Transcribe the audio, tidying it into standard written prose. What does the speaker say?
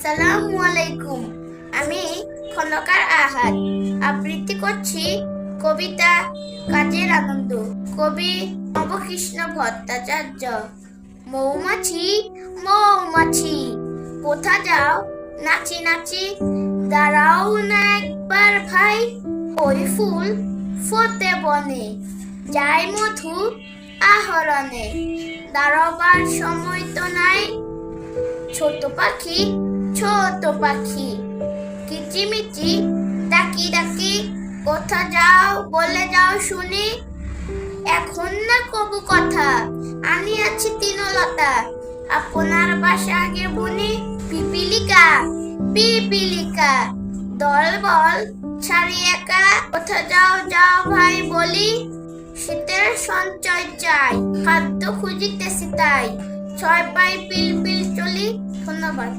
আসসালামু আলাইকুম। আমি খন্দকার আহাদ আবৃত্তি করছি কবিতা কাজের আনন্দ। কবি নবকৃষ্ণ ভট্টাচার্য। মৌমাছি মৌমাছি কোথা যাও নাচি নাচি, দাঁড়াও না একবার ভাই, ওই ফুল ফোটে বনে, যাই মধু আহরণে, দাঁড়াবার সময় তো নাই। ছোট পাখি কিচিমিচি ডাকি ডাকি, কোথা যাও বলে যাও শুনি, এখন না কবু কথা আমি আছি তৃণলতা, আপনার বাসা আগে বুনি। পিপিলিকা দল বল ছাড়ি একা, কোথা যাও যাও ভাই বলি, শীতের সঞ্চয় চাই, খাদ্য খুঁজিতেছি তাই, ছয় পাই পিল পিল চলি। ধন্যবাদ।